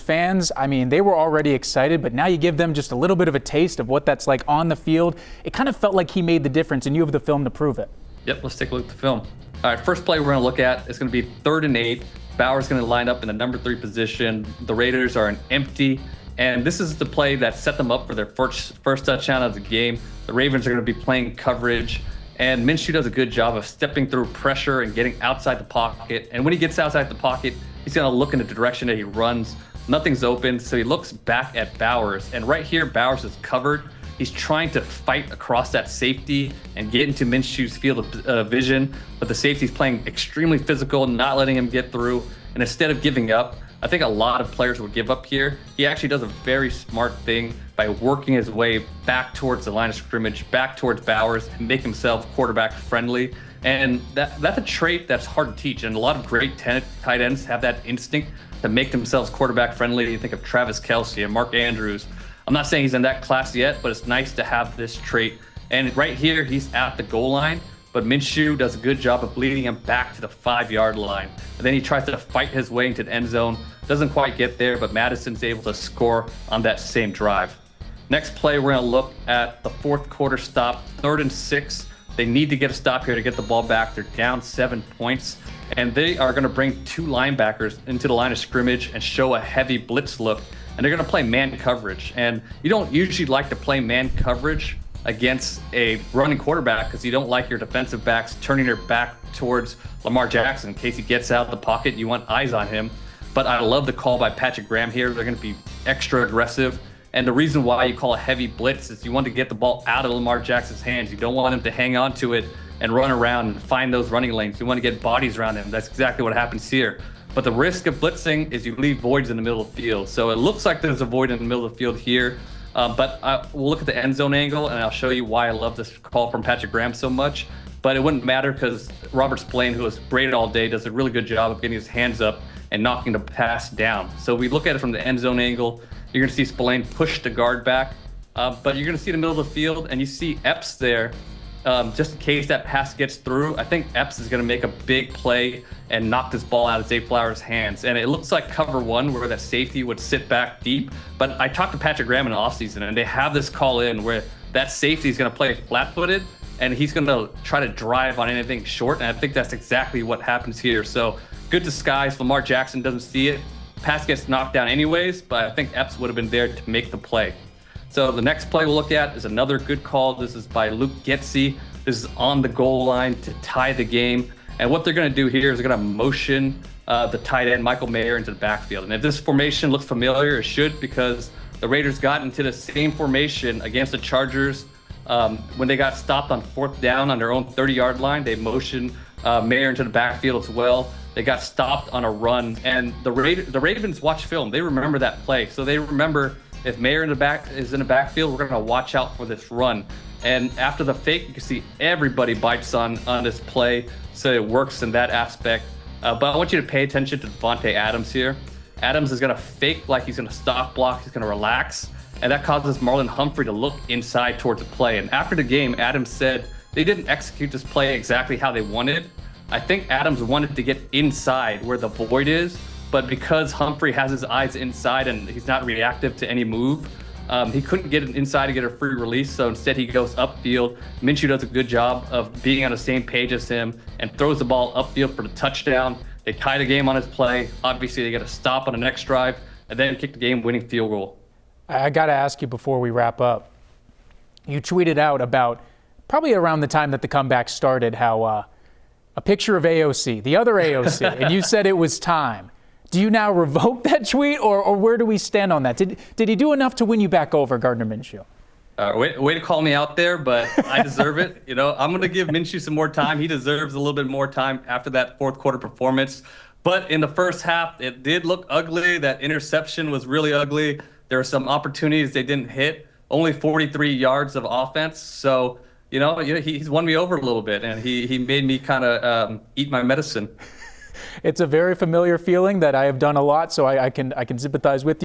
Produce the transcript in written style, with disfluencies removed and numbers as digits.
fans, I mean, they were already excited, but now you give them just a little bit of a taste of what that's like on the field. It kind of felt like he made the difference, and you have the film to prove it. Yep, let's take a look at the film. All right, first play we're going to look at is going to be 3rd and 8. Bauer's going to line up in the number 3 position. The Raiders are an empty, and this is the play that set them up for their first touchdown of the game. The Ravens are going to be playing coverage, and Minshew does a good job of stepping through pressure and getting outside the pocket. And when he gets outside the pocket, he's going to look in the direction that he runs. Nothing's open, so he looks back at Bowers. And right here, Bowers is covered. He's trying to fight across that safety and get into Minshew's field of vision, but the safety's playing extremely physical, not letting him get through. And instead of giving up, I think a lot of players would give up here. He actually does a very smart thing by working his way back towards the line of scrimmage, back towards Bowers, and make himself quarterback friendly. And that's a trait that's hard to teach. And a lot of great tight ends have that instinct to make themselves quarterback friendly. You think of Travis Kelce and Mark Andrews. I'm not saying he's in that class yet, but it's nice to have this trait. And right here, he's at the goal line, but Minshew does a good job of leading him back to the 5-yard line. And then he tries to fight his way into the end zone. Doesn't quite get there, but Madison's able to score on that same drive. Next play, we're going to look at the 4th quarter stop, 3rd and 6. They need to get a stop here to get the ball back. They're down 7 points, and they are going to bring 2 linebackers into the line of scrimmage and show a heavy blitz look. And they're going to play man coverage. And you don't usually like to play man coverage against a running quarterback because you don't like your defensive backs turning their back towards Lamar Jackson. In case he gets out of the pocket, you want eyes on him. But I love the call by Patrick Graham here. They're going to be extra aggressive. And the reason why you call a heavy blitz is you want to get the ball out of Lamar Jackson's hands. You don't want him to hang on to it and run around and find those running lanes. You want to get bodies around him. That's exactly what happens here. But the risk of blitzing is you leave voids in the middle of the field. So it looks like there's a void in the middle of the field here. But we'll look at the end zone angle, and I'll show you why I love this call from Patrick Graham so much. But it wouldn't matter because Robert Spillane, who has braided all day, does a really good job of getting his hands up and knocking the pass down. So we look at it from the end zone angle. You're going to see Spillane push the guard back. But you're going to see the middle of the field, and you see Epps there. Just in case that pass gets through, I think Epps is going to make a big play and knock this ball out of Zay Flowers' hands. And it looks like cover 1 where that safety would sit back deep. But I talked to Patrick Graham in the offseason, and they have this call in where that safety is going to play flat-footed, and he's going to try to drive on anything short. And I think that's exactly what happens here. So good disguise. Lamar Jackson doesn't see it. Pass gets knocked down anyways, but I think Epps would have been there to make the play. So the next play we'll look at is another good call. This is by Luke Getsy. This is on the goal line to tie the game. And what they're going to do here is they're going to motion the tight end, Michael Mayer, into the backfield. And if this formation looks familiar, it should, because the Raiders got into the same formation against the Chargers when they got stopped on 4th down on their own 30-yard line. They motioned Mayer into the backfield as well. They got stopped on a run. And the Ravens watch film. They remember that play. So they remember if Mayer is in the backfield, we're going to watch out for this run. And after the fake, you can see everybody bites on this play, so it works in that aspect. But I want you to pay attention to Devontae Adams here. Adams is going to fake like he's going to stop block. He's going to relax, and that causes Marlon Humphrey to look inside towards the play. And after the game, Adams said they didn't execute this play exactly how they wanted. I think Adams wanted to get inside where the void is, but because Humphrey has his eyes inside and he's not reactive to any move, he couldn't get it inside to get a free release, so instead he goes upfield. Minshew does a good job of being on the same page as him and throws the ball upfield for the touchdown. They tie the game on his play. Obviously, they get a stop on the next drive and then kick the game-winning field goal. I got to ask you before we wrap up. You tweeted out about probably around the time that the comeback started how a picture of AOC, the other AOC, and you said it was time. Do you now revoke that tweet, or where do we stand on that? Did he do enough to win you back over, Gardner Minshew? Way to call me out there, but I deserve it. I'm going to give Minshew some more time. He deserves a little bit more time after that 4th quarter performance. But in the first half, it did look ugly. That interception was really ugly. There were some opportunities they didn't hit. Only 43 yards of offense. So, he's won me over a little bit, and he made me kind of eat my medicine. It's a very familiar feeling that I have done a lot, so I can sympathize with you.